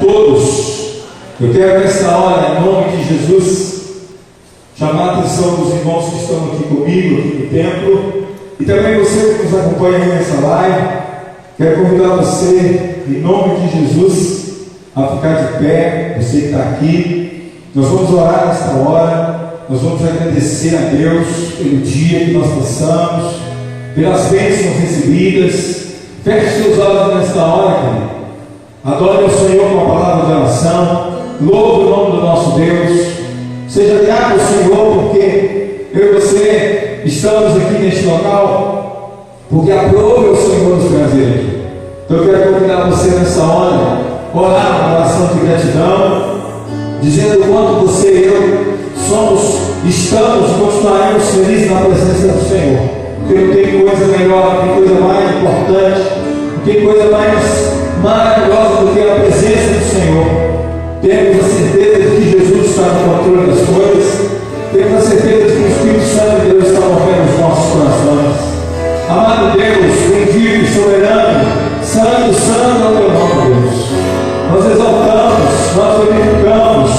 todos. Eu quero nessa hora, em nome de Jesus, chamar a atenção dos irmãos que estão aqui comigo, aqui no templo, e também você que nos acompanha aí nessa live. Quero convidar você, em nome de Jesus, a ficar de pé, você que está aqui. Nós vamos orar nesta hora, nós vamos agradecer a Deus pelo dia que nós passamos, pelas bênçãos recebidas. Feche seus olhos nesta hora, querido. Adore ao Senhor com a palavra de oração. Louve o nome do nosso Deus. Seja grato ao Senhor, porque eu e você estamos aqui neste local, porque aprove o Senhor nos trazer aqui. Então eu quero convidar você nessa hora, orar uma oração de gratidão, dizendo o quanto você e eu estamos e continuaremos felizes na presença do Senhor. Porque não tem coisa melhor, não tem coisa mais importante, não tem coisa mais maravilhosa do que a presença do Senhor. Temos a certeza de que Jesus está no controle das coisas, temos a certeza de que o Espírito Santo de Deus está movendo os nossos corações. Amado Deus, bendito e soberano, santo, santo é o teu nome, Deus. Nós exaltamos, nós glorificamos,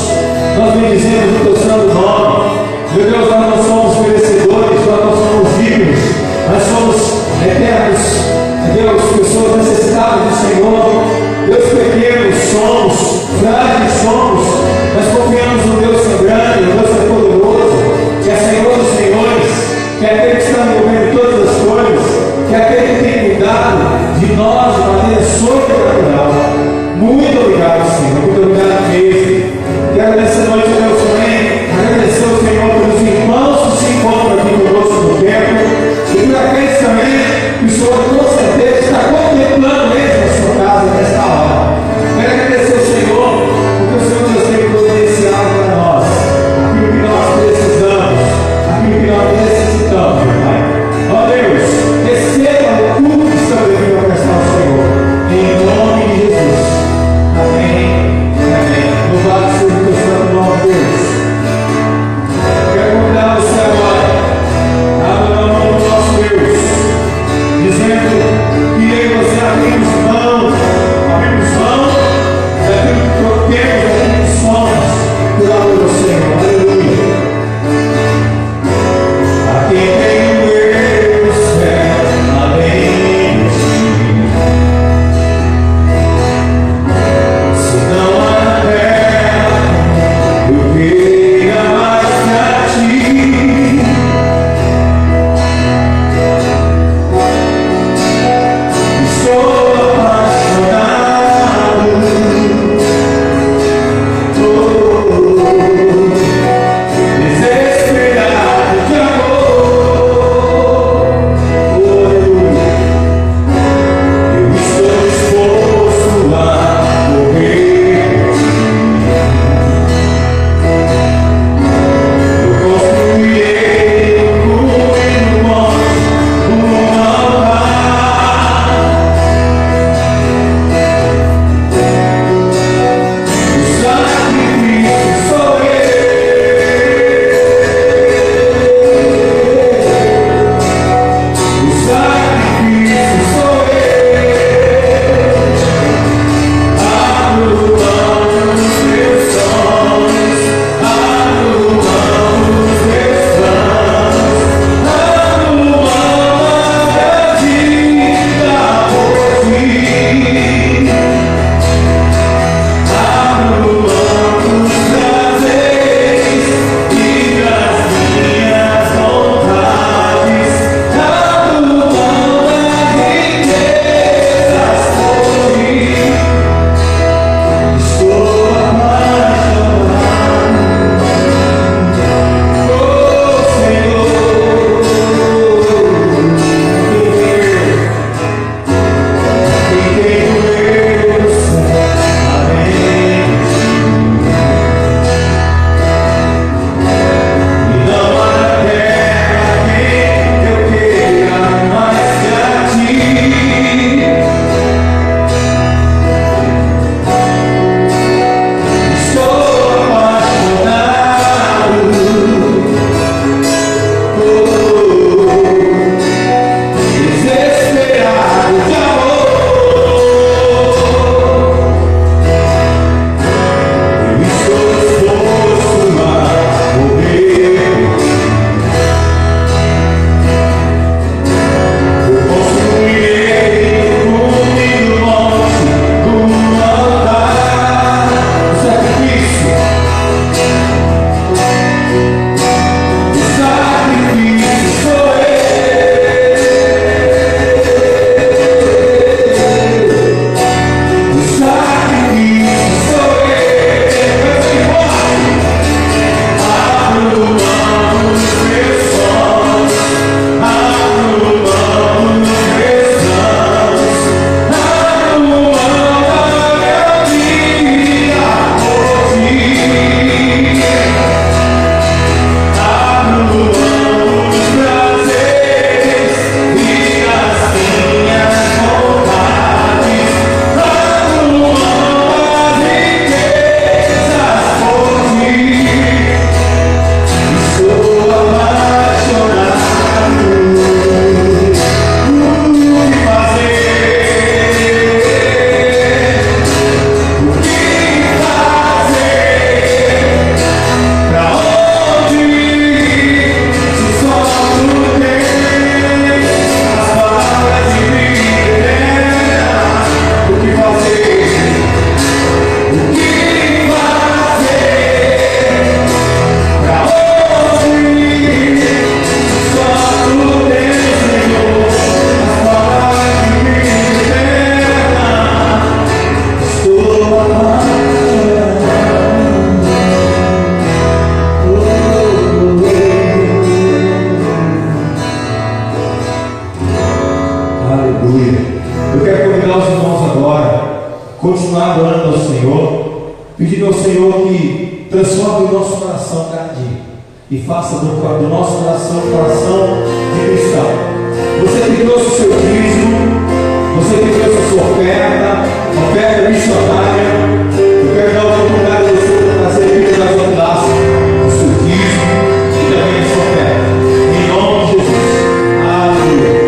nós bendizemos o teu santo nome. Meu Deus, nós não somos merecedores, nós não somos dignos, nós somos eternos, Deus, pessoas necessitadas do Senhor. Deus, pequenos somos, frágeis somos, mas confiamos no Deus que é grande, no Deus que é poderoso, que é Senhor dos senhores, que é aquele que está envolvendo todas as coisas, que é aquele que tem cuidado de nós de maneira sobrenatural. Muito obrigado, Senhor, muito obrigado mesmo. Quero nessa noite, Deus, também agradecer ao Senhor pelos irmãos que se encontram aqui conosco no templo, e por aqueles também que o Senhor com certeza está contemplando eles na sua casa nesta hora. Quero agradecer ao Senhor, porque o Senhor Deus tem providenciado para nós aquilo que nós precisamos, aquilo que nós necessitamos, Pai. Ó Deus, receba o culto que está devendo a prestar ao Senhor, em nome de Jesus. Amém. Amém. Louvado seja o teu santo nome, Deus. Quero convidar você agora a adorar o nome do nosso Deus, dizendo que eu e você abrimos mão daquilo que adorando ao Senhor, pedindo ao Senhor que transforme o nosso coração cada dia e faça do nosso coração um coração de cristão. Você que trouxe o seu dízimo, você que trouxe a sua oferta missionária, eu quero dar a oportunidade de você para fazer aquilo da sua classe, o seu dízimo e também a sua oferta. Em nome de Jesus. Aleluia.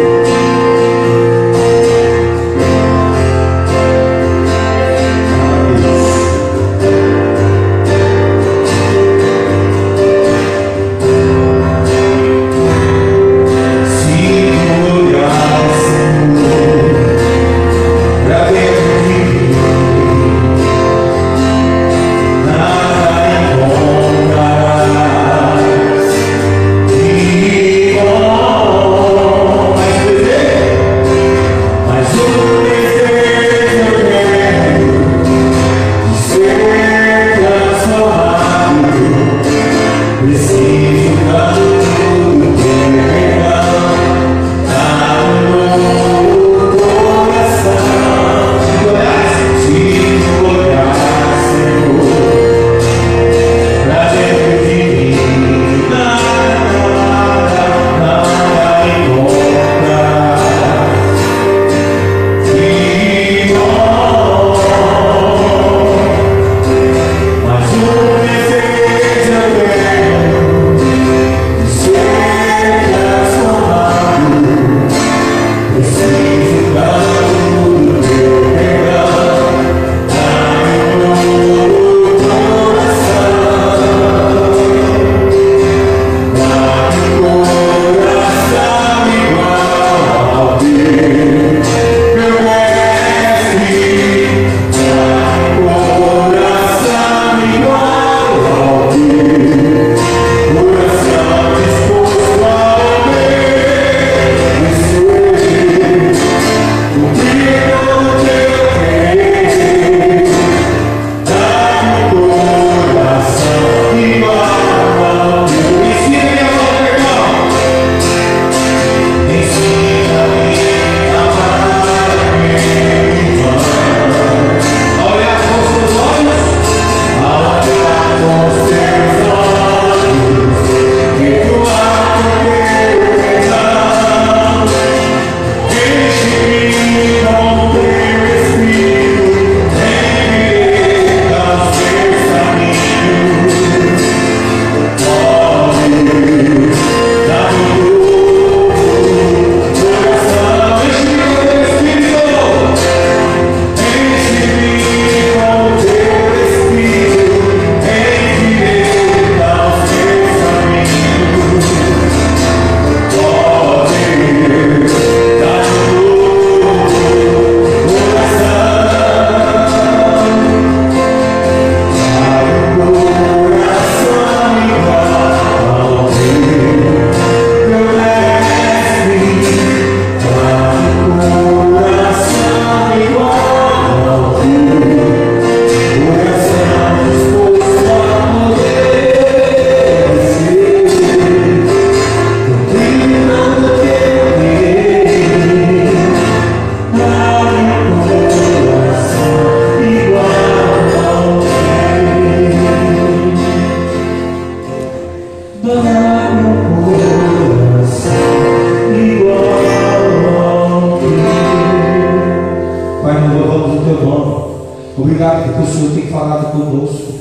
Obrigado porque o Senhor tem falado conosco.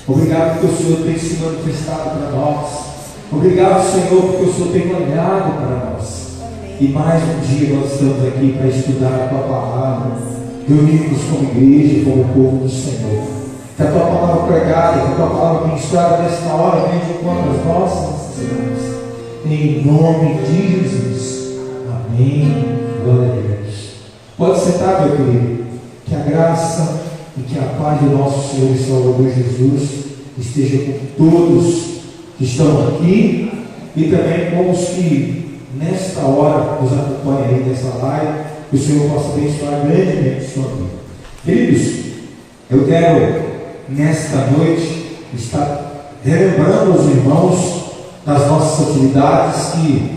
Obrigado porque o Senhor tem se manifestado para nós. Obrigado, Senhor, porque o Senhor tem olhado para nós. E mais um dia nós estamos aqui para estudar a Tua Palavra, reunirmos como igreja, como povo do Senhor. Que a Tua Palavra pregada, que a Tua Palavra ministrada nesta hora venha de encontro às nossas necessidades. Em nome de Jesus. Amém. Glória a Deus. Pode sentar, meu querido. Que a graça e que a paz do nosso Senhor e Salvador Jesus esteja com todos que estão aqui e também com os que nesta hora nos acompanham aí nessa live. Que o Senhor possa abençoar grandemente sua vida. Queridos, eu quero nesta noite estar relembrando aos irmãos das nossas atividades que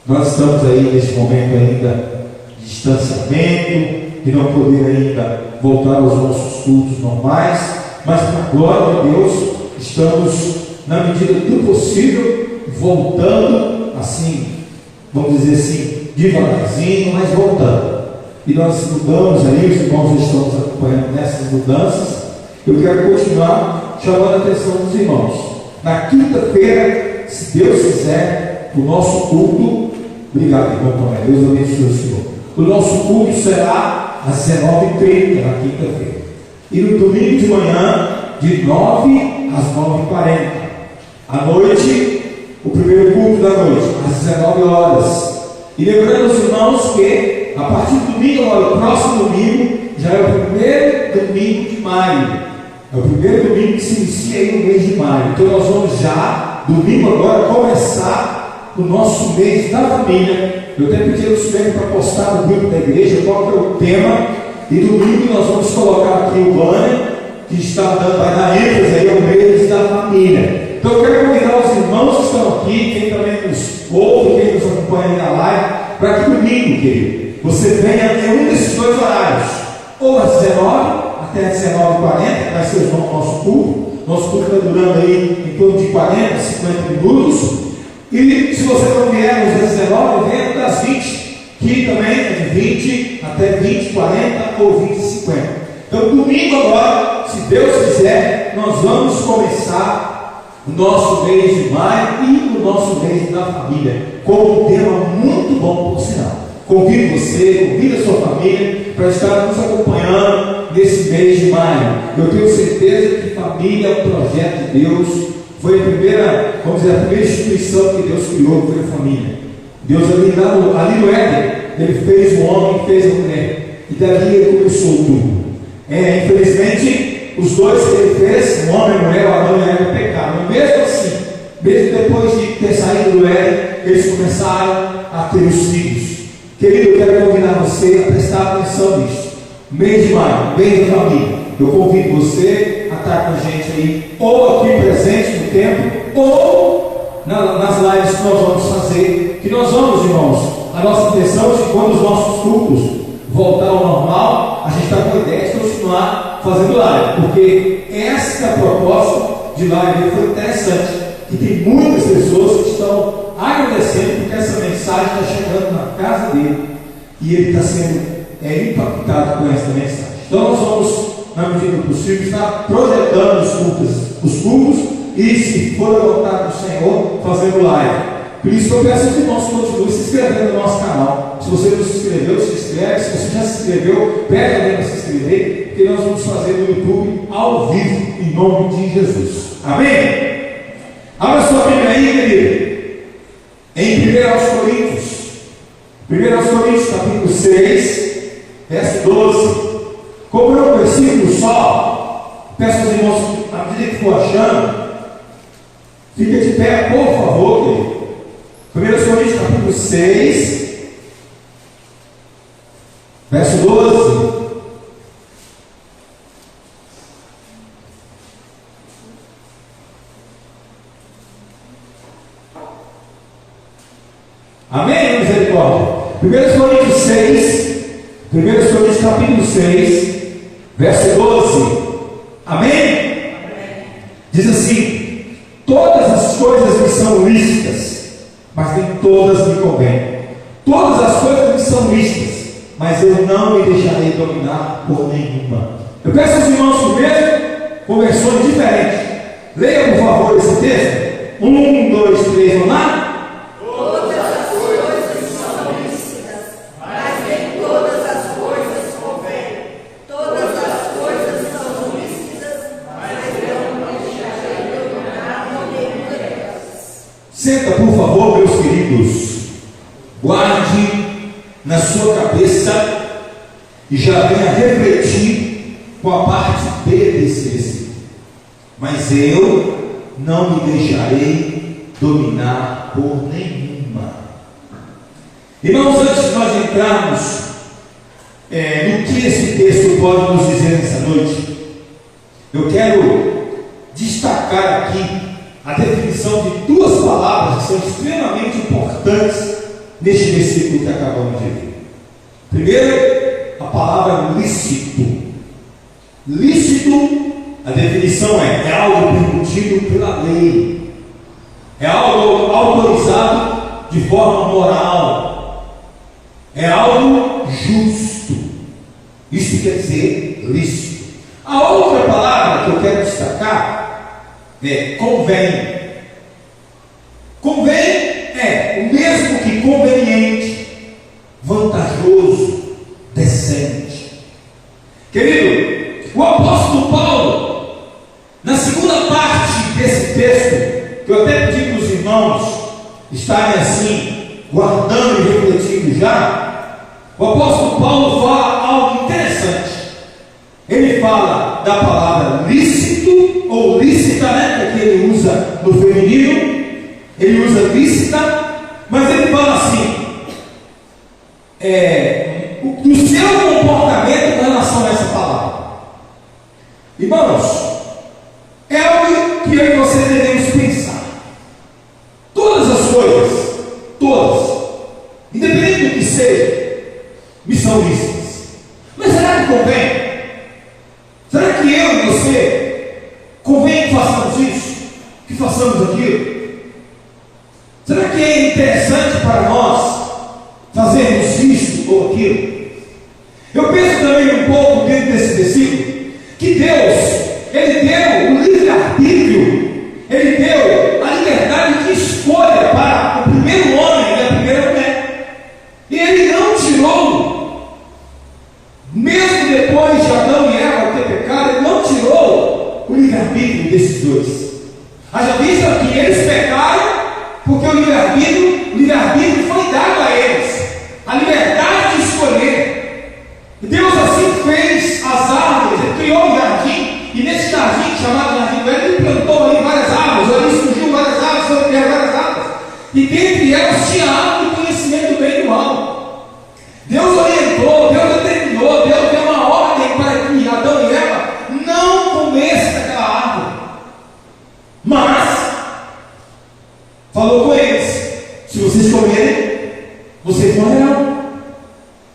nós estamos aí nesse momento ainda de distanciamento, de não poder ainda voltar aos nossos cultos normais, mas para a glória de Deus, estamos, na medida do possível, voltando assim, vamos dizer assim, devagarzinho, mas voltando. E nós mudamos aí, os irmãos estão nos acompanhando nessas mudanças. Eu quero continuar chamando a atenção dos irmãos. Na quinta-feira, se Deus quiser, o nosso culto, obrigado, irmão Tomé, Deus abençoe o Senhor. O nosso culto será às 19h30 na quinta-feira. E no domingo de manhã, de 9 às 9h40. À noite, o primeiro culto da noite, às 19 horas. E lembrando os irmãos que, a partir do domingo, agora, o próximo domingo, já é o primeiro domingo de maio. É o primeiro domingo que se inicia aí no mês de maio. Então nós vamos já, domingo agora, começar o nosso mês da família. Eu até pedi ao Silênio para postar no grupo da igreja qual que é o tema. E domingo nós vamos colocar aqui o banner que está dando, vai dar ênfase aí ao mês da família. Então eu quero convidar os irmãos que estão aqui, quem também nos ouve, quem nos acompanha aí na live, para que domingo, querido, você venha em um desses dois horários, ou às 19 até às 19h40, vai ser o nosso culto. Nosso culto está durando aí em torno de 40, 50 minutos. E se você não vier às 19, venha das 20, que também é de 20 até 20, 40 ou 20, 50. Então, domingo agora, se Deus quiser, nós vamos começar o nosso mês de maio e o nosso mês da família, com um tema muito bom, por sinal. Convido você, convido a sua família para estar nos acompanhando nesse mês de maio. Eu tenho certeza que família é um projeto de Deus. Foi a primeira, vamos dizer, a primeira instituição que Deus criou, foi a família. Deus ali no Éden, Ele fez o homem e fez a mulher. E dali Ele começou tudo. Infelizmente, os dois que Ele fez, o homem e a mulher, o Adão e a Eva, pecaram. E mesmo assim, mesmo depois de ter saído do Éden, eles começaram a ter os filhos. Querido, eu quero convidar você a prestar atenção nisso. Mês de maio, mês da família. Eu convido você a estar com a gente aí, ou aqui presente no templo, ou nas lives que nós vamos fazer. Que nós vamos, irmãos, a nossa intenção é que quando os nossos cultos voltar ao normal, a gente está com a ideia de continuar fazendo live. Porque essa é a proposta de live. Foi interessante, que tem muitas pessoas que estão agradecendo porque essa mensagem está chegando na casa dele e ele está sendo impactado com essa mensagem. Então nós vamos, na medida do possível, estar projetando os cultos e, se for a vontade do Senhor, fazendo live. Por isso eu peço que os irmãos continuem se inscrevendo no nosso canal. Se você não se inscreveu, se inscreve. Se você já se inscreveu, pede alguém para se inscrever, porque nós vamos fazer no YouTube ao vivo, em nome de Jesus. Amém? Abra sua Bíblia aí, querido. Em 1 Coríntios, capítulo 6, verso 12. Como é um versículo só, peço aos irmãos, à medida que for achando, fica de pé, por favor, querido. 1 Coríntios, capítulo 6, verso 12. Amém, misericórdia. 1 Coríntios capítulo 6, verso 12. Amém? Amém? Diz assim: todas as coisas me são lícitas, mas nem todas me convêm. Todas as coisas me são lícitas, mas eu não me deixarei dominar por nenhuma. Eu peço aos irmãos primeiro, com versões diferentes. Leia, por favor, esse texto. 1, 2, 3, vamos lá? Senta, por favor, meus queridos. Guarde na sua cabeça e já venha refletir com a parte B desse versículo. Mas eu não me deixarei dominar por nenhuma. Irmãos, antes de nós entrarmos no que esse texto pode nos dizer nessa noite, eu quero destacar aqui a definição de duas palavras que são extremamente importantes neste versículo que acabamos de ler. Primeiro, a palavra lícito. Lícito, a definição é algo permitido pela lei, é algo autorizado de forma moral, é algo justo. Isso quer dizer lícito. A outra palavra que eu quero destacar é convém. Convém é o mesmo que conveniente, vantajoso, decente. Querido, o apóstolo Paulo, na segunda parte desse texto, que eu até pedi para os irmãos estarem assim, guardando e refletindo já, o apóstolo Paulo fala algo interessante. Ele fala da palavra lícito ou lícita, né? Porque ele usa no feminino, ele usa lícita, mas ele fala assim, do seu comportamento com relação a essa palavra. Irmãos, é algo que eu e você devemos pensar. Todas as coisas, todas, independente do que seja, me são lícitas. Mas será que convém? Será que eu e você convém que façamos isso? Que façamos aquilo? Será que é interessante para nós fazermos isso ou aquilo? Eu penso também um pouco dentro desse versículo que Deus, Ele deu o livre-arbítrio, Ele deu a liberdade de escolha para o primeiro homem e a primeira mulher. E Ele não tirou, mesmo depois de Adão e Eva ter pecado, Ele não tirou o livre-arbítrio desses dois. Haja vista que eles pecaram, porque o livre-arbítrio foi dado a eles, a liberdade de escolher. Deus assim fez as árvores, Ele criou um jardim, e nesse jardim, chamado Jardim do Éden, Ele plantou ali várias árvores, ali surgiu várias árvores, foram criar várias árvores, e dentre elas tinha a árvore do conhecimento do bem e do mal. Deus orientou, Deus determinou, Deus deu uma ordem para que Adão e Eva não comessem daquela árvore, mas falou com eles: se vocês comerem, vocês morrerão.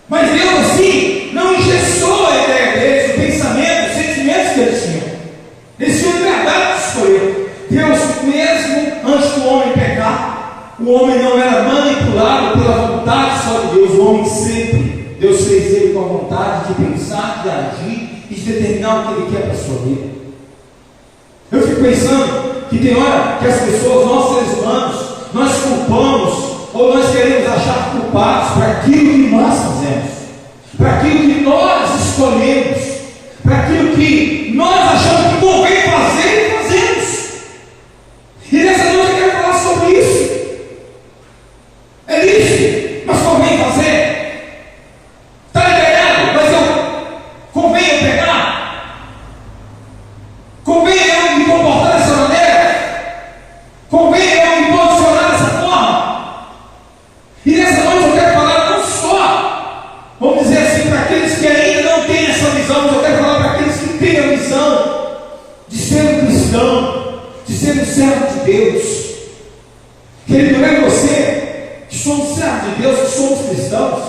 Mas Deus assim não engessou a ideia deles, o pensamento, os sentimentos que eles tinham. Eles tinham liberdade de escolher. Deus, mesmo antes do homem pecar, o homem não era manipulado pela vontade só de Deus. O homem sempre, Deus fez ele com a vontade de pensar, de agir e de determinar o que Ele quer para a sua vida. Eu fico pensando que tem hora que as pessoas, nós seres humanos, nós culpamos ou nós queremos achar culpados para aquilo que nós fazemos, para aquilo que nós escolhemos, para aquilo que nós achamos que convém fazer e fazemos. E nessa noite eu quero falar sobre isso. É isso, mas convém fazer. Está liberado, mas convém eu pegar? Convém eu me comportar dessa maneira? Convém eu me posicionar dessa forma? E nessa noite eu quero falar não só, vamos dizer assim, para aqueles que ainda não têm essa visão, mas eu quero falar para aqueles que têm a visão de ser um cristão, de ser um servo de Deus. Querido, não é você que somos servos de Deus, que somos cristãos,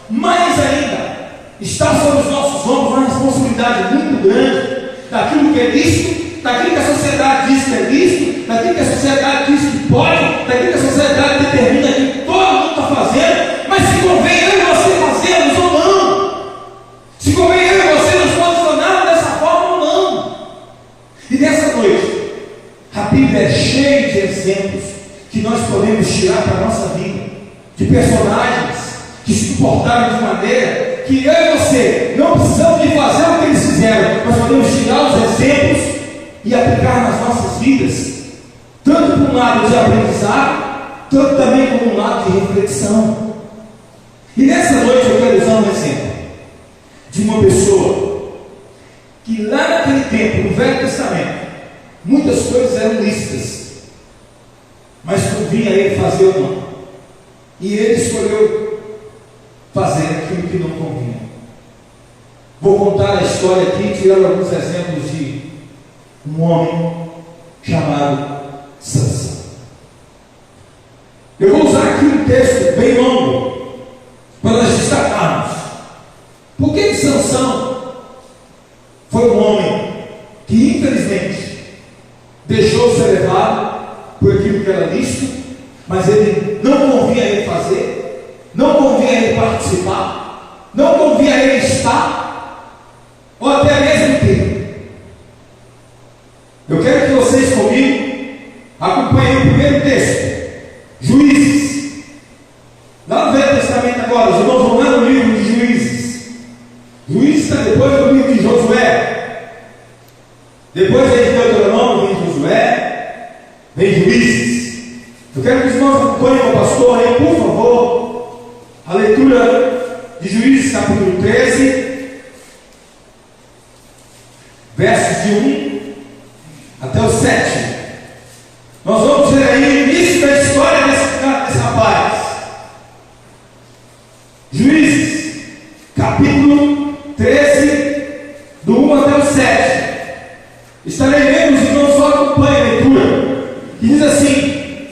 mais ainda, está sobre os nossos ombros uma responsabilidade muito grande daquilo que é lícito, daquilo que a sociedade diz que é lícito, daquilo que a sociedade diz que pode, daquilo que a sociedade determina que todo mundo está fazendo, mas se convém eu e você fazermos ou não, se convém eu e você nos posicionarmos dessa forma ou não. E nessa noite, a Bíblia é cheia de exemplos que nós podemos tirar para a nossa vida, de personagens que se comportaram de maneira que eu e você não precisamos de fazer o que eles fizeram, nós podemos tirar os exemplos e aplicar nas nossas vidas, tanto por um lado de aprendizado, tanto também como um lado de reflexão. E nessa noite eu quero usar um exemplo de uma pessoa que lá naquele tempo, no Velho Testamento, muitas coisas eram lícitas, mas convinha a ele fazer ou não, e ele escolheu fazer aquilo que não convinha. Vou contar a história aqui, tirando alguns exemplos de um homem chamado Sansão. Eu vou usar aqui um texto bem longo para nós destacarmos. Por que que infelizmente deixou ser levado por aquilo que era lícito, mas ele não convinha a ele fazer, não convinha a ele participar, não convinha a ele estar, ou até mesmo ter. Eu quero que vocês comigo acompanhem o primeiro texto, Juízes, lá no Velho Testamento agora. Os irmãos vão lá no livro de Juízes. Juízes está depois do livro de Josué. Depois vem Deuteronômio, vem Josué, vem Juízes. Eu quero que os irmãos acompanhem o pastor aí, por favor, a leitura de Juízes capítulo 13, versos de 1 até o 7. Nós vamos ver aí o início da história desse rapaz. Juízes, capítulo 13, do 1 até o 7. Estarei lendo, os irmãos só acompanhem a leitura. Que diz assim: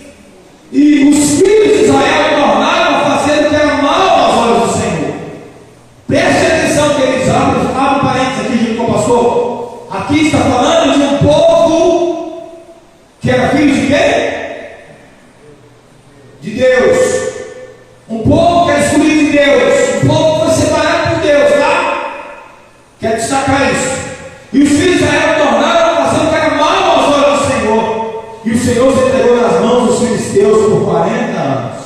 e os filhos de Israel tornaram a fazer o que era mal aos olhos do Senhor. Preste atenção, queridos, abre parênteses aqui junto com o pastor. Aqui está falando de um povo que era filho de quem? De Deus. Um povo que era escolhido de Deus, um povo que foi separado por Deus, tá? Quero destacar isso. E os filhos de Israel tornaram a fazer o que era mal aos olhos do Senhor, e o Senhor os entregou nas mãos dos filisteus por 40 anos.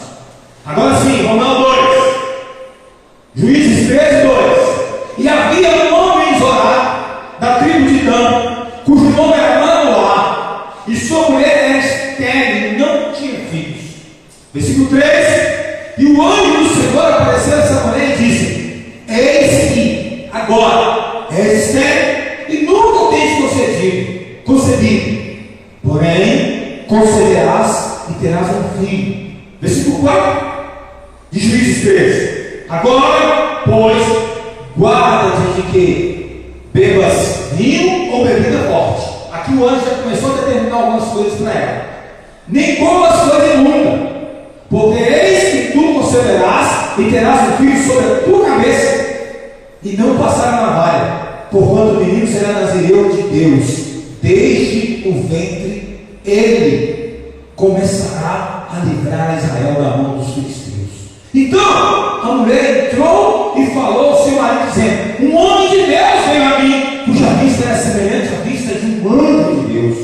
Agora sim, vamos lá, 2. Juízes 13, 2. E havia um homem em Zorá, da tribo de Dan, cujo nome era Manoá, e sua mulher era estéril e não tinha filhos. Versículo 3. E o anjo do Senhor apareceu a essa mulher e disse: eis que agora és estéril e nunca tens concebido, porém conceberás e terás um filho. Versículo 4 de Juízes 13. Agora, pois, guarda-te de que bebas vinho ou bebida forte. Aqui o anjo já começou a determinar algumas coisas para ela. Nem comas coisa imunda, porque eis que tu conceberás e terás um filho sobre a tua cabeça, e não passará navalha, porquanto o menino será nazireu de Deus. Desde o ventre ele começará a livrar Israel da mão dos filisteus. Então a mulher entrou e falou ao seu marido, dizendo: um homem de Deus veio a mim, cuja vista era semelhante à vista de um anjo de Deus,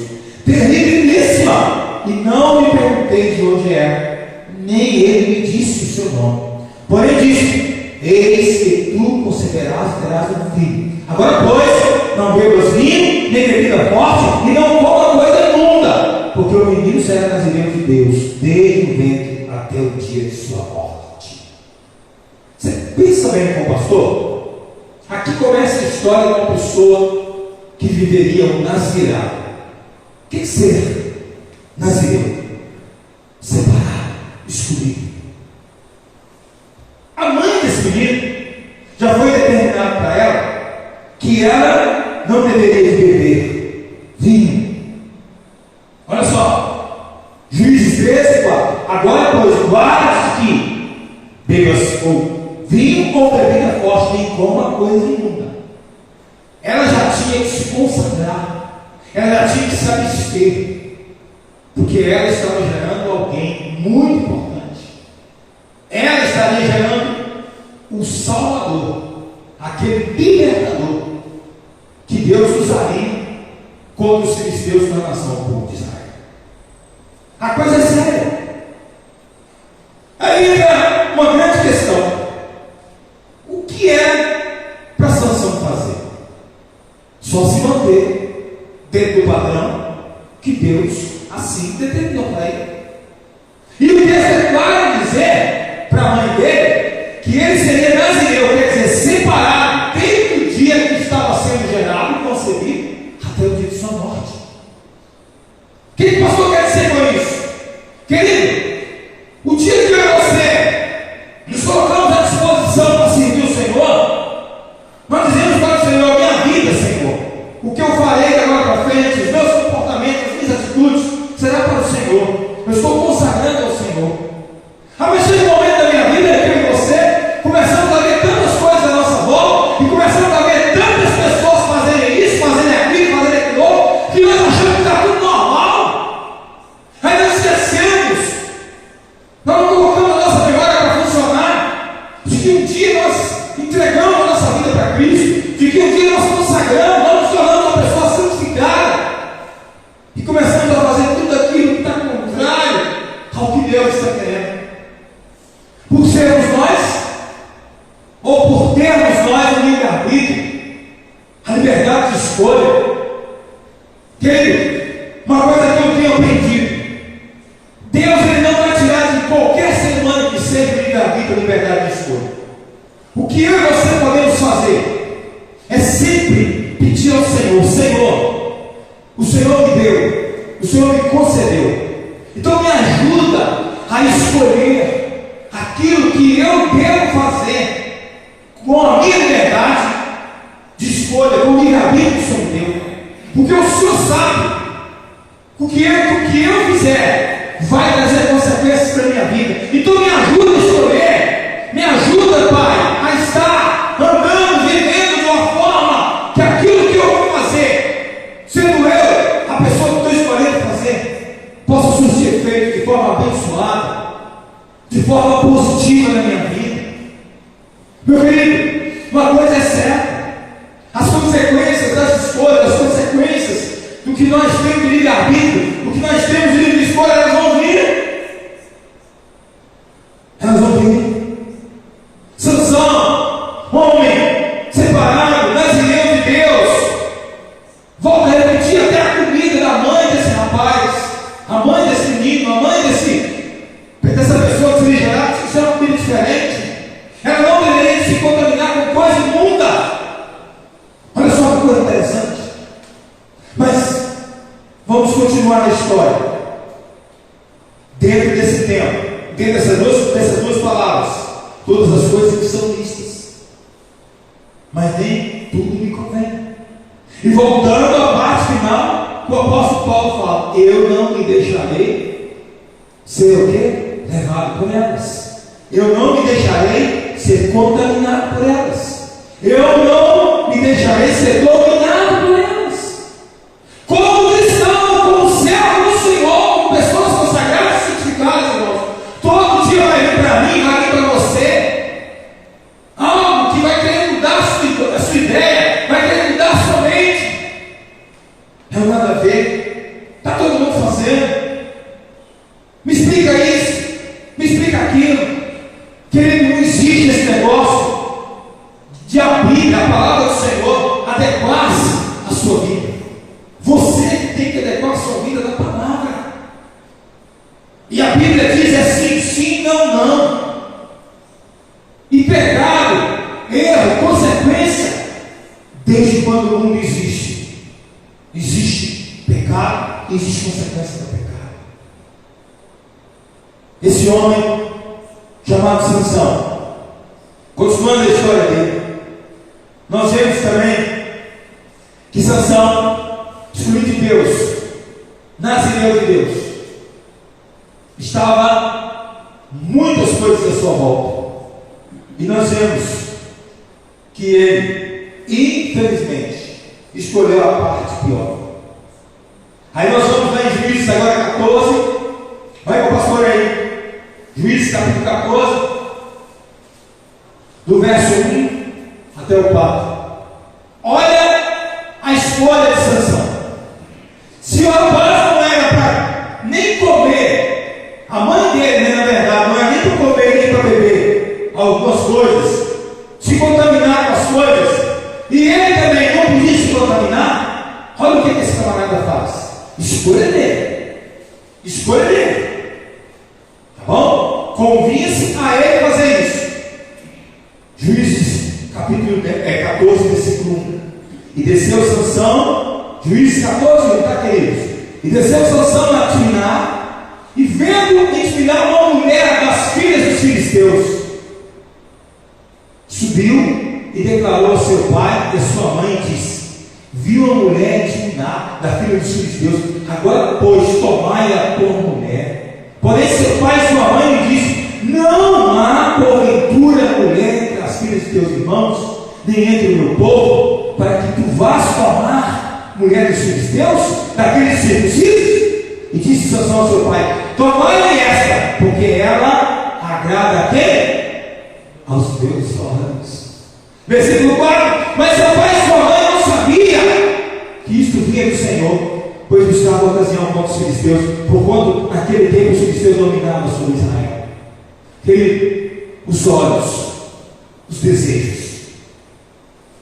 terribilíssima, e não me perguntei de onde era, nem ele me disse o seu nome. Porém disse: eis que tu conceberás e terás um filho. Agora, pois, não bebas vinho, nem bebida forte, e não coma coisa imunda, porque o menino será nazireu de Deus, desde o ventre até o dia de sua morte. Você pensa bem com o pastor? Aqui começa a história de uma pessoa que viveria um nazirado. O que é ser nazireu? Separado, escolhido. A mãe desse menino já foi determinado para ela que ela não deveria beber vinho. Olha só, Juízes 13, 4. Agora, pois, guarda-te que bebas ou vinho ou bebida forte, nem coma coisa imunda. Ela já tinha que se consagrar, ela já tinha que se abster, porque ela estava gerando alguém muito importante. Ela estaria gerando o Salvador, aquele libertador que Deus usaria contra os filisteus na nação do povo de Israel. A coisa é séria. Aí entra uma grande questão: o que é para Sansão fazer? Só se manter dentro do padrão que Deus assim determinou para ele. E o texto é claro em dizer para a mãe dele que ele seria nazireu, quer dizer, separado desde o dia que estava sendo gerado e concebido até o dia de sua morte. O que o pastor quer dizer com isso? Querido, o dia que eu e você nos colocamos à disposição para servir o Senhor, nós dizemos para o Senhor: minha vida, Senhor, o que eu farei de agora para frente, os meus comportamentos, as minhas atitudes, será para o Senhor. Eu estou consagrando ao Senhor. Mas chega um momento da minha vida que eu e você começamos a ver tantas coisas à nossa volta, e começamos a ver tantas pessoas fazerem isso, fazerem aquilo, fazerem aquilo Querido, uma coisa que eu tenho aprendido: Deus ele não vai tirar de qualquer ser humano que seja o livre-arbítrio, a liberdade de escolha. O que eu e você podemos fazer é sempre pedir ao Senhor: Senhor, o Senhor me deu, o Senhor me concedeu, então me ajuda a escolher aquilo que eu devo fazer com a minha liberdade de escolha, com o livre-arbítrio que o Senhor me deu, porque o Senhor sabe o que eu fizer vai trazer consequências para a minha vida. Então me ajuda a escolher, me ajuda, Pai, a estar andando, vivendo de uma forma que aquilo que eu vou fazer, sendo eu a pessoa que estou escolhendo fazer, possa surgir efeito de forma abençoada, de forma positiva na minha vida. Meu querido, uma coisa é certa: as consequências das escolhas, as consequências do que nós temos de livre-arbítrio, o que nós temos de livre escolha, elas vão vir. Elas vão vir. Sansão, homem separado, nazireu de Deus, volta a repetir até a comida da mãe desse rapaz, a mãe desse menino, a mãe dessa pessoa que se gerar, que se chama comida diferente. Ela não deveria se contaminar com coisa imunda. Olha só que coisa interessante. Mas vamos continuar a história. Dentro desse tempo, dentro dessas duas palavras, todas as coisas que são listas, mas nem tudo me convém. E voltando à parte final, o apóstolo Paulo fala: eu não me deixarei ser o quê? Levado por elas. Eu não me deixarei ser contaminado por elas. Eu não me deixarei ser dominado por elas. Como cristão, como servo do Senhor, como pessoas consagradas e santificadas, irmãos, todo dia vai vir para mim, vai vir para você algo que vai querer mudar a sua ideia, vai querer mudar a sua mente. Não nada a ver. Está todo mundo fazendo. Me explica isso, me explica aquilo. Querido, não existe esse negócio de abrir a palavra do Senhor, adequar-se à sua vida. Você tem que adequar a sua vida da palavra. E a Bíblia diz: é sim, sim, não, não. E pecado, erro, consequência, desde quando o mundo existe, existe pecado e existe consequência do pecado. Esse homem chamado Sansão, continuando a história dele, nós vemos também que Sansão, escolhido de Deus, nazireu de Deus, estava muitas coisas à sua volta, e nós vemos que ele, infelizmente, escolheu a parte pior. Aí nós vamos lá em Juízes agora 14, vai com o pastor aí, Juízes capítulo 14, do verso 1 até o 4. Olha a escolha de Sansão. Se o rapaz não era para nem comer, a mãe dele, né, na verdade, não era nem para comer nem para beber algumas coisas, se contaminar com as coisas, e ele também não podia se contaminar, olha o que esse camarada faz. Escolha dele. Escolha dele. Tá bom? Convince a ele fazer isso. Juízes capítulo 14, versículo 1. E desceu Sansão, Juízes 14, está queridos? E desceu Sansão a Timná, e vendo em Timná uma mulher das filhas dos filisteus, subiu e declarou ao seu pai e a sua mãe, e disse: viu a mulher de Timná, da filha dos filisteus, agora pois tomai-a por mulher. Porém seu pai e sua mãe lhe disse: não há porventura mulher entre as filhas de teus irmãos, nem entre o meu povo, para que tu vás tomar mulher dos filisteus, daqueles circuncisos? E disse Sansão ao seu pai: tomai esta, porque ela agrada a quem? Aos teus olhos. Versículo 4: mas seu pai e sua mãe não sabia que isto vinha do Senhor, pois buscava ocasião contra os filisteus, porquanto naquele tempo os filisteus dominavam sobre Israel. Querido, os olhos, os desejos,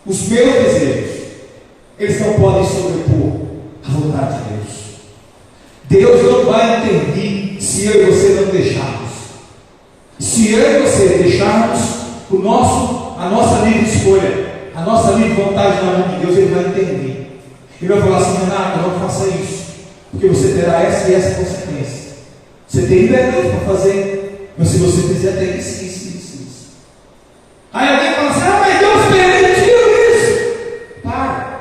os meus desejos, eles não podem sobrepor a vontade de falar assim: Renato, não faça isso, porque você terá essa e essa consequência. Você tem liberdade para fazer, mas se você fizer, tem isso. Aí alguém fala assim: mas Deus permitiu isso. Para.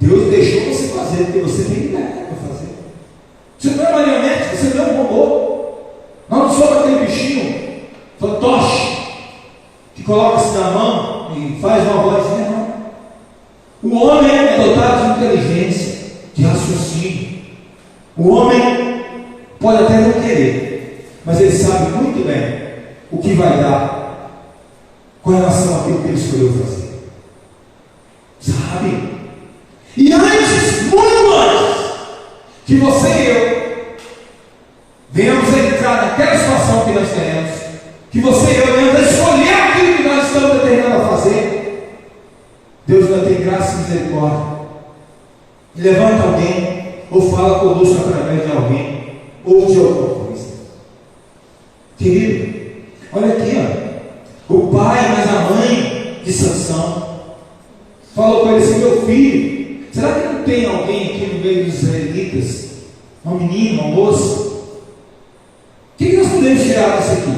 Deus deixou você fazer, porque você tem liberdade para fazer. Você não é marionete, você não é um robô. Nós não somos aquele bichinho fantoche que coloca-se na mão e faz uma vozinha, não. O homem é dotado de inteligência, de raciocínio. O homem pode até não querer, mas ele sabe muito bem o que vai dar com relação àquilo que ele escolheu fazer. Sabe? E antes, muito antes, que você e eu venhamos entrar naquela situação que nós queremos, que você e eu venhamos escolher aquilo que nós estamos determinados a fazer, Deus vai ter graça e misericórdia. E levanta alguém, ou fala conosco através de alguém, ou de alguma coisa. Querido, olha aqui, ó. O pai, mas a mãe de Sansão falou com ele assim: meu filho, será que não tem alguém aqui no meio dos israelitas, uma menina, uma moça? O que nós podemos tirar disso aqui?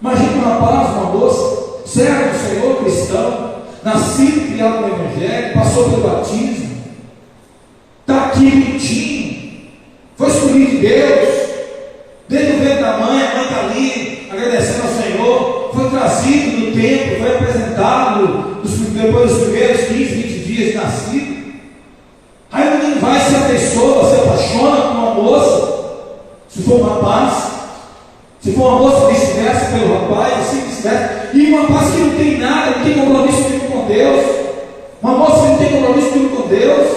Imagina um rapaz, uma moça, servo do Senhor, cristão, nascido, criado no Evangelho, passou pelo batismo, está aqui bonitinho, foi escolhido de Deus, desde o ventre da mãe, a mãe está ali, agradecendo ao Senhor, foi trazido no templo, foi apresentado depois dos primeiros 15, 20 dias de nascido. Aí o menino vai, se afeiçoa, se apaixona por uma moça, se for um rapaz, se for uma moça, vice-versa pelo rapaz, assim vice-versa, e um rapaz que não tem nada, não tem compromisso nenhum com Deus, uma moça que não tem compromisso nenhum com Deus.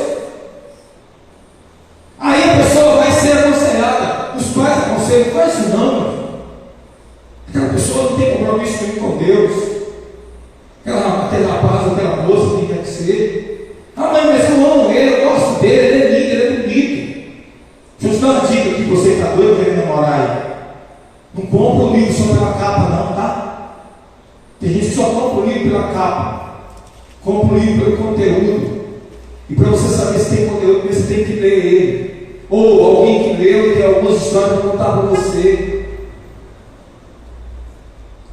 Aí a pessoa vai ser aconselhada, os pais aconselham: faz isso não, meu. Aquela pessoa não tem compromisso nenhum com Deus, aquele rapaz, aquela moça, quem quer que seja. Mãe, mas eu amo ele, eu gosto dele, ele é lindo, ele é bonito. Deixa eu te dar uma dica que você está doido querendo namorar aí. Não compra o livro só pela capa não, tá? Tem gente que só compra o livro pela capa, compra o livro pelo conteúdo. E para você saber se tem conteúdo, você tem que ler ele, ou alguém que leu tem algumas histórias para contar para você.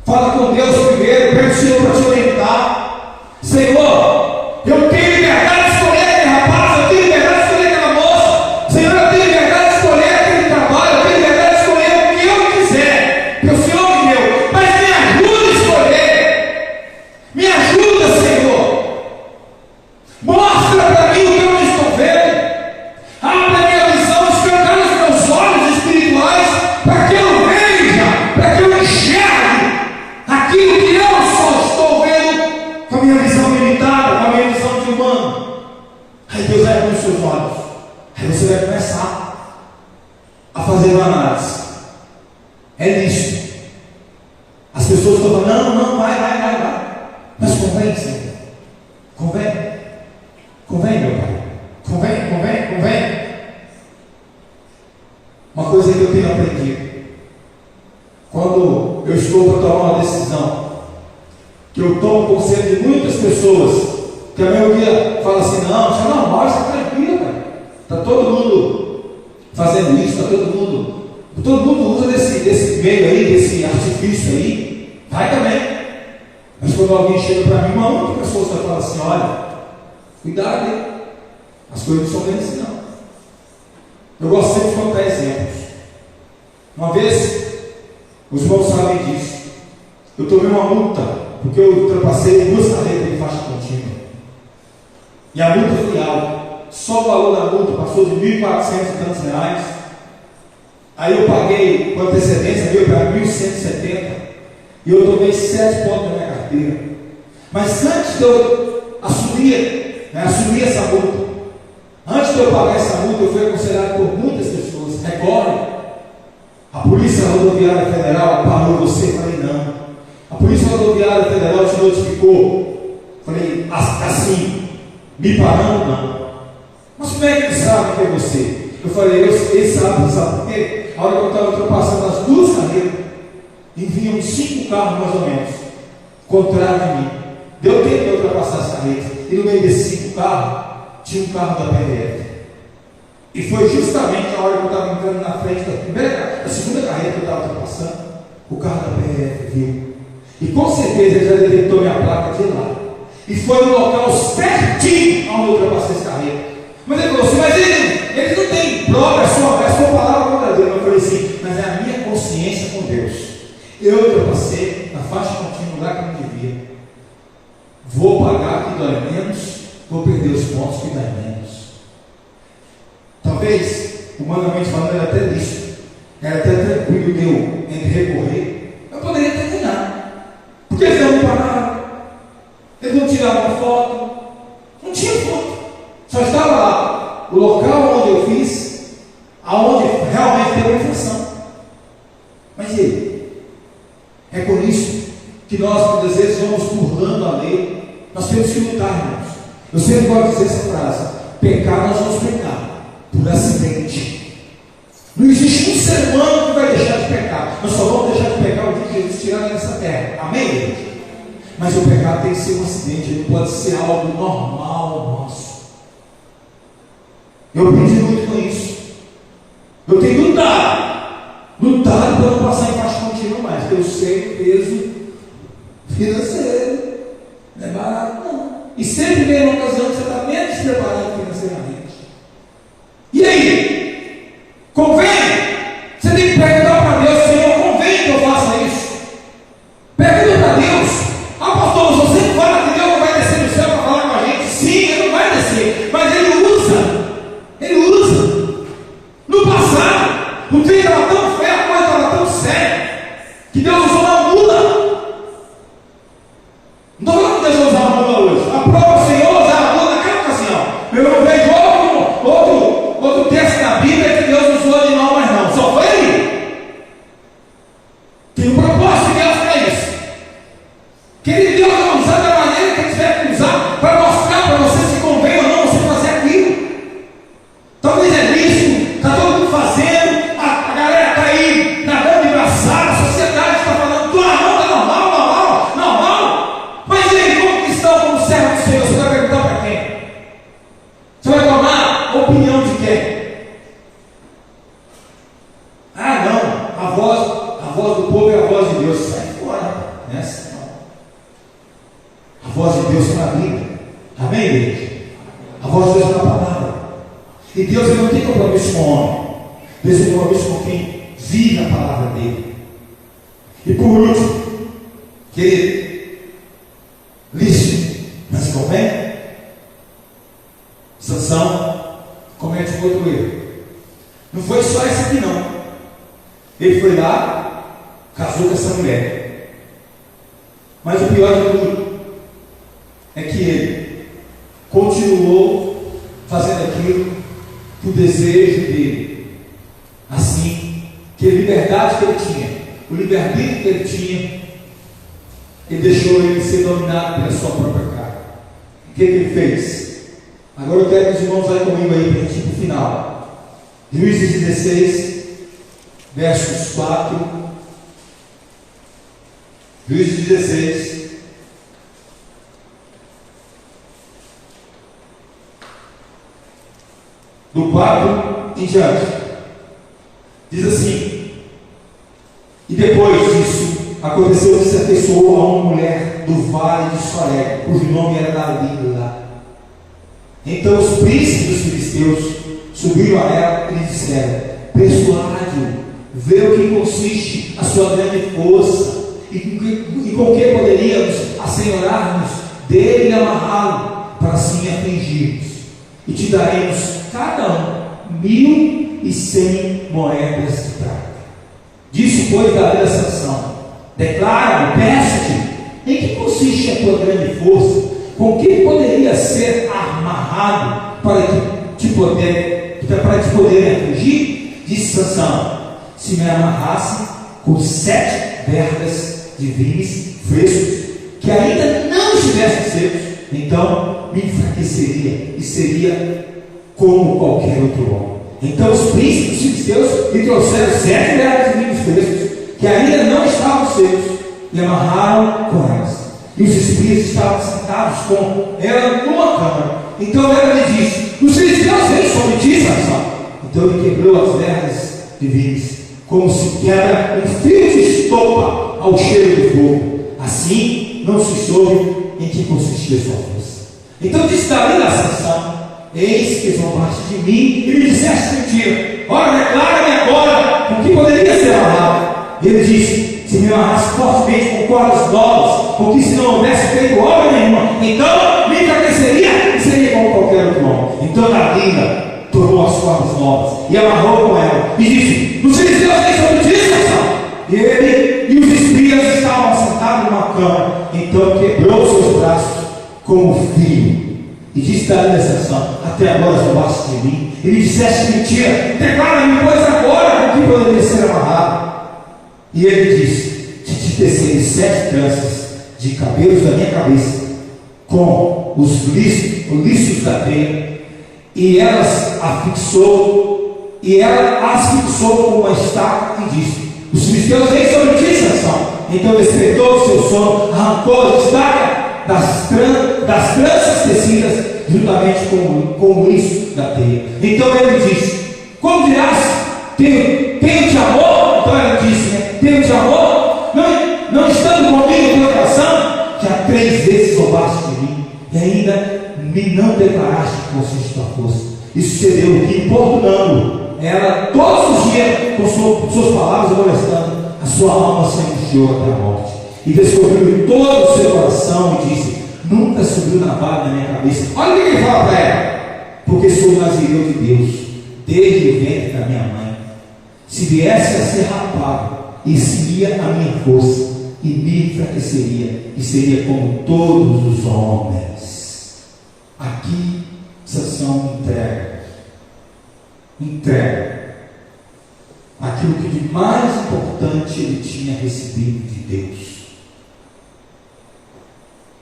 Fala com Deus primeiro, pede o Senhor para te orientar. Senhor, eu tenho liberdade de escolher aquele rapaz, eu tenho liberdade de escolher aquela moça. Senhor, eu tenho liberdade de escolher aquele trabalho, eu tenho liberdade de escolher o que eu quiser, porque o Senhor me deu. Mas me ajuda a escolher, me ajuda, Senhor. Mostra para mim o que eu não estou vendo. Abre a minha visão, escancara os meus olhos espirituais, para que eu veja, para que eu enxergue aquilo que eu só estou vendo com a minha visão limitada, com a minha visão de humano. Aí Deus vai abrir os seus olhos, aí você vai começar a fazer uma análise. É nisso. As pessoas estão falando: não, vai. Mas convém, Senhor. Convém, meu Pai. Convém. Uma coisa que eu tenho aprendido: quando eu estou para tomar uma decisão, que eu tomo conselho de muitas pessoas, que a maioria fala assim: não, você não morre, você está tranquilo, cara. Está todo mundo fazendo isso, todo mundo usa desse meio aí, desse artifício aí, vai também. Mas quando alguém chega para mim, uma única pessoa só fala assim: olha, cuidado aí, as coisas não são bem assim não. Eu gosto sempre de contar exemplos. Uma vez, os irmãos sabem disso, eu tomei uma multa, porque eu ultrapassei 2 carretas de faixa contínua, e a multa foi alta. Só o valor da multa passou de R$ 1.400 e tantos reais. Aí eu paguei com antecedência, veio para 1.170, e eu tomei 7 pontos na minha carteira. Mas antes de eu assumir essa multa, antes de eu pagar essa multa, eu fui aconselhado por muitas pessoas: recorre. A Polícia Rodoviária Federal parou você? Eu falei: não. A Polícia Rodoviária Federal te notificou? Eu falei: assim, me parando? Não. Mas como é que eles sabem que é você? Eu falei: eles sabem, sabe por quê? A hora que eu estava ultrapassando as 2 carreiras, e vinham 5 carros mais ou menos, contrário de mim. Deu tempo de eu ultrapassar as carreiras, e no meio desses 5 carros, tinha um carro da PRF. E foi justamente a hora que eu estava entrando na frente da segunda carreira que eu estava passando, o carro da PRF viu. E com certeza ele já detectou minha placa de lá. E foi no local certinho onde eu ultrapassei essa carreira. Mas ele falou assim, mas eles não têm prova, é sua palavra contra Deus. Eu falei assim, mas é a minha consciência com Deus. Eu ultrapassei na faixa contínua, no lugar que eu não devia. Vou pagar que dói menos, vou perder os pontos que dói menos. Talvez, humanamente falando, era até isso. Era até tranquilo de eu recorrer. Eu poderia terminar. Porque eles não me pararam. Eles não tiraram uma foto. Não tinha foto. Só estava lá o local onde eu fiz, aonde realmente teve a infração. Mas e aí? É por isso que nós, muitas vezes, vamos burlando a lei. Nós temos que lutar, irmãos. Eu sempre gosto de dizer essa frase: pecar, nós vamos pecar por acidente. Não existe um ser humano que vai deixar de pecar. Nós só vamos deixar de pecar o dia que Jesus tirar nessa terra. Amém, gente? Mas o pecado tem que ser um acidente, ele não pode ser algo normal nosso. Eu aprendi muito com isso. Eu tenho lutado para não passar em faixa contínua mais, porque eu sei o peso financeiro. Não é barato, não. E sempre vem uma ocasião que você está menos preparado financeiramente. E aí? Convém? Você tem que perguntar para Deus: Senhor, convém que eu faça isso? Pergunta para Deus: ah, pastor, você não fala que Deus não vai descer do céu para falar com a gente? Sim, Ele não vai descer, mas Ele usa. No passado, o trem estava tão feio, a coisa estava tão séria, que Deus usou uma mula. Não estou falando que Deus vai usar uma mula hoje. A prova, o Senhor usava a mula naquela ocasião. Eu não vejo outro texto na Bíblia que Deus usou de mal, mas não. Só foi ali. Tem um propósito de Deus para isso. Que Deus vai usar da maneira que Ele tiver que usar, para mostrar para você se convém ou não você fazer aquilo. Talvez é místico, está todo mundo fazendo, a galera está aí nadando de braçada, a sociedade está falando, tua mão está normal, mas e aí, como cristão, como servo do Senhor, você vai perguntar para quem? Você vai tomar opinião de quem? Ah não, a voz do povo é a voz de Deus. Sai fora, nessa não. A voz de Deus está na Bíblia. Amém, igreja? A voz de Deus está na palavra. E Deus não tem compromisso com o homem. Deus tem compromisso com quem vive a palavra dele. E por último, querido, liste, mas convém? Sansão comete um outro erro. Não foi só esse aqui não. Ele foi lá, casou com essa mulher. Mas o pior de tudo é que ele continuou fazendo aquilo o desejo dele, assim, que a liberdade que ele tinha, o livre-arbítrio que ele tinha, ele deixou ele ser dominado pela sua própria carne. O que ele fez? Agora eu quero que os irmãos vão comigo aí para a gente ir para o final. Juízes 16, versos 4. Juízes 16. Do 4 em diante, diz assim: e depois disso, aconteceu que se afeiçoou a uma mulher do vale de Soré, cujo nome era Dalila. Então os príncipes dos filisteus subiram a ela e lhe disseram: persuade-o, vê o que consiste a sua grande força, e com que poderíamos assenhorar-nos dele e amarrá-lo, para assim afligirmos, e te daremos cada 1.100 moedas de prata. Disse, pois, Davi a Sansão: declara-me, peço-te, em que consiste a tua grande força? Com que poderia ser amarrado para te poder afligir? Disse Sansão: se me amarrasse com 7 vergas de vinhos frescos, que ainda não estivessem secos, então me enfraqueceria e seria como qualquer outro homem. Então os príncipes filisteus lhe trouxeram 7 vergas de vinhos frescos, que ainda não estavam secos, e amarraram com elas. E os espíritos estavam sentados com ela numa cama, Então ela lhe disse: os filisteus vêm sobre ti, Sansão. Então ele quebrou as vergas divinas, como se quebra um fio de estopa ao cheiro do fogo. Assim não se soube em que consistia sua força. Então disse Dalila a Sansão: eis que zombaste de mim e me disseste mentira. Ora, declara-me agora com que poderia ser amarrado. Ele disse: se me amarrasse fortemente com cordas novas, porque se não houvesse feito obra nenhuma, então me enfraqueceria e seria como qualquer outro homem. Então Dalila tomou as cordas novas e amarrou com ela e disse: os filisteus vêm sobre ti, Sansão. E ele e os espias estavam sentados numa cama. Então quebrou seus braços como fio e disse Dalila a Sansão: até agora zombaste de mim e me disseste mentira. Declara-me, pois, agora com que poderia ser amarrado. E ele disse: se te tecerem 7 tranças de cabelos da minha cabeça com os liços da teia, e ela as fixou com uma estaca e disse: os filisteus vêm sobre ti, Sansão. Então despertou o seu sono, arrancou a estaca das tranças tecidas juntamente com o liço da teia. Então ele disse: como dirás, tenho-te amor? Então ela disse, tenho-te amor? Não estando comigo no teu coração? Já 3 vezes zombaste de mim e ainda me não declaraste que consiste tua força. E sucedeu que, importunando ela todos os dias com suas palavras e molestando, a sua alma se angustiou até a morte. E descobriu todo o seu coração e disse: nunca subiu navalha na minha cabeça. Olha o que ele fala para ela: porque sou nazireu de Deus desde o ventre da minha mãe. Se viesse a ser rapado, ia a minha força e me enfraqueceria e seria como todos os homens. Aqui Sansão entrega aquilo que de mais importante ele tinha recebido de Deus.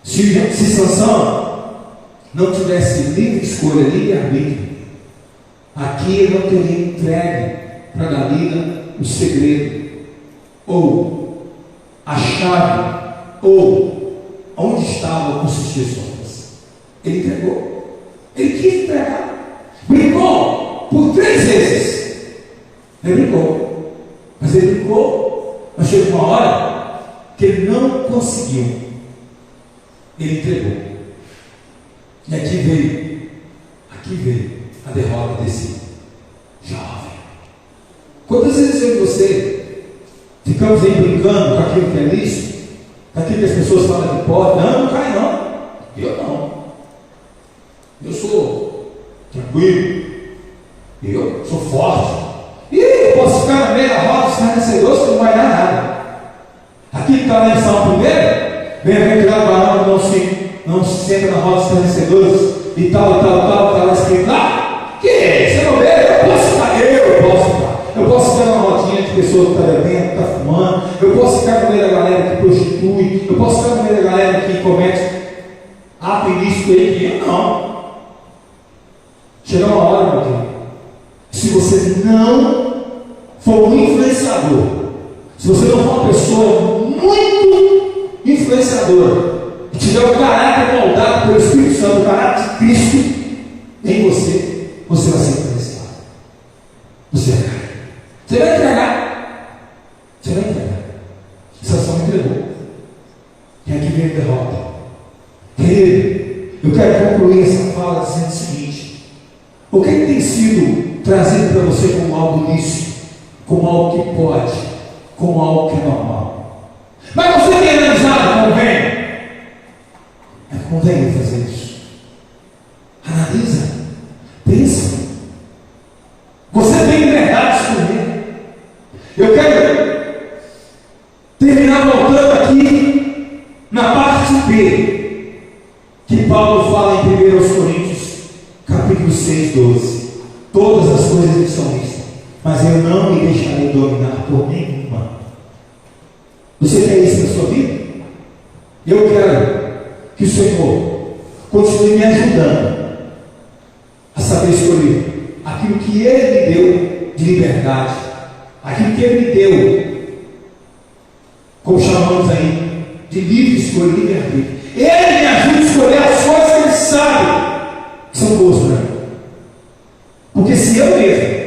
Se Sansão não tivesse livre escolha, livre arbítrio, aqui ele não teria entregue para Dalila o segredo, ou a chave, ou onde estava o consistir sua força. Ele entregou, ele quis entregar, brincou por 3 vezes. Ele brincou, mas mas chegou uma hora que ele não conseguiu. Ele entregou. E aqui veio a derrota desse jovem. Quantas vezes eu e você ficamos aí brincando com aquilo que é lícito, com aquilo que as pessoas falam que pode? Não cai não. Eu não. Eu sou tranquilo. Eu sou forte. E eu posso ficar no meio da roda dos escarnecedores que não vai dar nada. Aqui que está lá em Salmo 1, bem-aventurado o varão que não se senta na roda dos escarnecedores e tal, está lá escrito lá. Que você não vê? Eu posso ficar numa rodinha de pessoas que estão bebendo, que estão fumando. Eu posso ficar no meio da galera que prostitui. Eu posso ficar no meio da galera que comete ato ilícito aí. Que eu não. Chega uma hora, meu querido, se você não for um influenciador, se você não for uma pessoa muito influenciadora, que tiver o caráter moldado pelo Espírito Santo, o caráter de Cristo em você, você vai ser influenciado. Você vai cair. Você vai entregar. Você vai entregar. Sansão entregou. E aqui vem a derrota. Querido, eu quero concluir essa fala dizendo o seguinte: o que tem sido trazido para você como algo lícito, como algo que pode, como algo que é normal? Mas você tem analisado, convém fazer isso. Analisa, pensa. Você tem liberdade de escolher. Eu quero terminar voltando aqui na parte B, que Paulo fala em 1 Coríntios, capítulo 6, 12. Todas as coisas me são listas, mas eu não me deixarei dominar por nenhuma. Você quer isso na sua vida? Eu quero que o Senhor continue me ajudando a saber escolher aquilo que Ele me deu de liberdade, aquilo que Ele me deu, como chamamos aí, de livre escolha, livre arbítrio. Ele me ajuda a escolher as coisas que Ele sabe seu gosto, né? Porque se eu mesmo,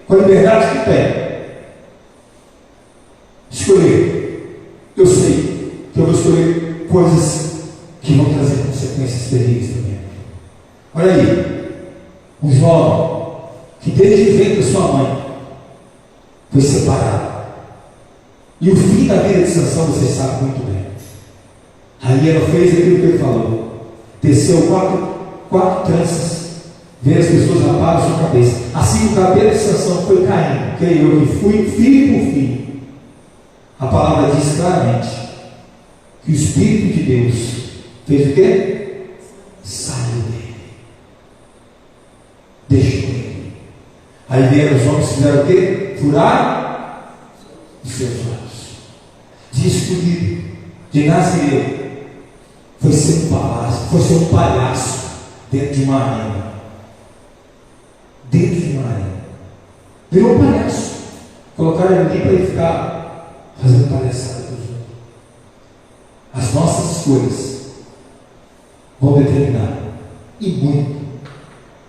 com a liberdade que tenho, escolher, eu sei que eu vou escolher coisas que vão trazer consequências terríveis para mim. Olha aí, um jovem que desde o ventre da sua mãe foi separado. E o fim da vida de Sansão você sabe muito bem. Aí ela fez aquilo que ele falou. Teceu quatro tranças, veio as pessoas raparam a sua cabeça. Assim o cabelo de Sansão foi caindo, creio eu, que fui fio por fio. A palavra diz claramente que o Espírito de Deus fez o quê? Saiu dele. Deixou ele. Aí vieram os homens que fizeram o quê? Furaram os seus olhos. De escolhido, de Nazireu, foi ser um palácio, foi ser um palhaço dentro de uma arena. Dentro de uma arena. Virou um palhaço. Colocaram ele ali para ele ficar fazendo palhaçada dos outros. As nossas escolhas vão determinar, e muito.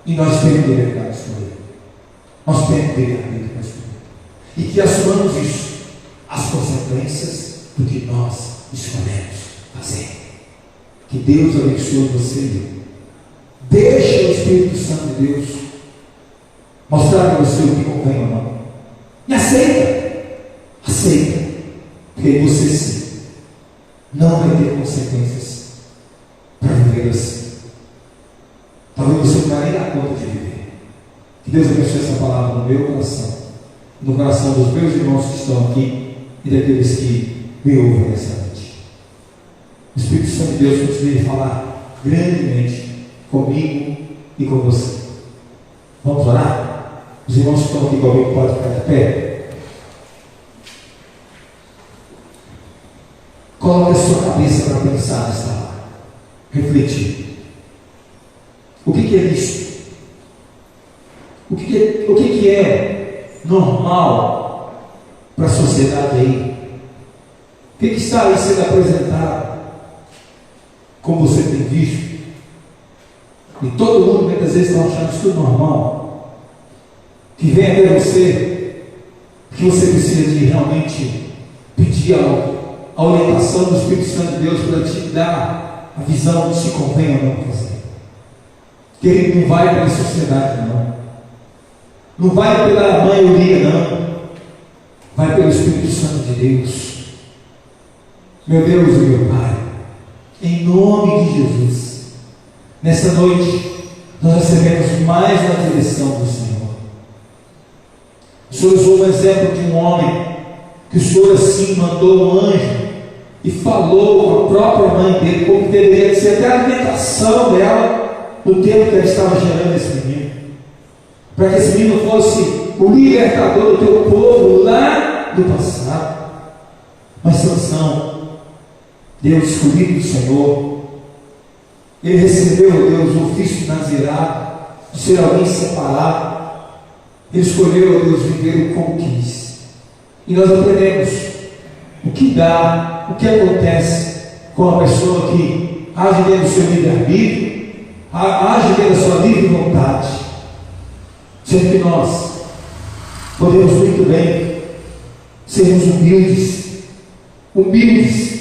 E nós temos liberdade de escolher. Nós temos liberdade de escolher. E que assumamos isso, as consequências do que nós escolhemos fazer. Que Deus abençoe você e eu. Deixa o Espírito Santo de Deus mostrar para você o que convém ou não. E aceita. Aceita. Porque você sim não vai ter consequências para viver assim. Talvez você não vai nem dar conta de viver. Que Deus abençoe essa palavra no meu coração, no coração dos meus irmãos que estão aqui e daqueles que me ouvem nessa noite. O Espírito Santo de Deus continue a falar grandemente comigo e com você. Vamos orar? Os irmãos que estão aqui comigo podem ficar de pé. Coloque a sua cabeça para pensar nesta hora. Refletir. O que é isso? O que é normal para a sociedade aí? O que está aí sendo apresentado? Como você tem visto? E todo mundo muitas vezes está achando isso tudo normal. Que vem até você, que você precisa de realmente pedir a orientação do Espírito Santo de Deus para te dar a visão de se convém ou não fazer. Que ele não vai pela sociedade, não. Não vai pela maioria, não. Vai pelo Espírito Santo de Deus. Meu Deus e meu Pai, em nome de Jesus, nessa noite, nós recebemos mais uma direção do Senhor. O Senhor usou o exemplo de um homem, que o Senhor assim mandou um anjo, e falou com a própria mãe dele, como deveria ser até a alimentação dela, no tempo que ela estava gerando esse menino, para que esse menino fosse o libertador do teu povo lá do passado. Mas Sansão, Deus escolhido do Senhor, ele recebeu, Deus, o ofício de nazirado, de ser alguém separado. Ele escolheu, Deus, viver como quis. E nós aprendemos o que dá, o que acontece com a pessoa que age dentro do seu livre-arbítrio, age dentro da sua livre vontade. Sendo que nós podemos muito bem sermos humildes,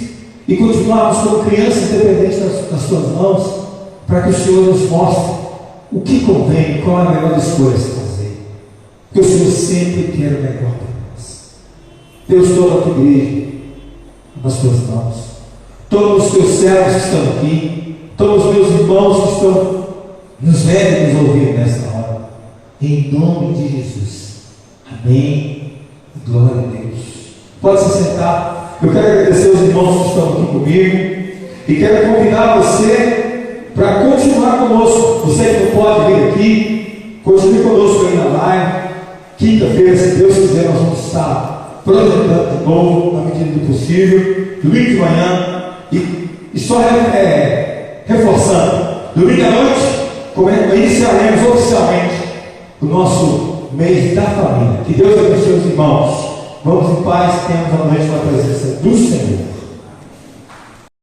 e continuarmos como crianças dependentes das suas mãos, para que o Senhor nos mostre o que convém, qual é a melhor escolha a se fazer. Porque o Senhor sempre quer o melhor para nós. Deus, toma a tua igreja nas tuas mãos. Toma os teus servos que estão aqui. Toma os meus irmãos que estão nos vendo e nos ouvindo nesta hora. Em nome de Jesus. Amém. Glória a Deus. Pode se sentar. Eu quero agradecer aos irmãos que estão aqui comigo. E quero convidar você para continuar conosco. Você que não pode vir aqui, continue conosco aí na live. Quinta-feira, se Deus quiser, nós vamos estar projetando de novo, na medida do possível. Domingo de manhã. E só reforçando. Domingo à noite, iniciaremos oficialmente o nosso mês da família. Que Deus abençoe os irmãos. Vamos em paz, tenhamos a noite na presença do Senhor.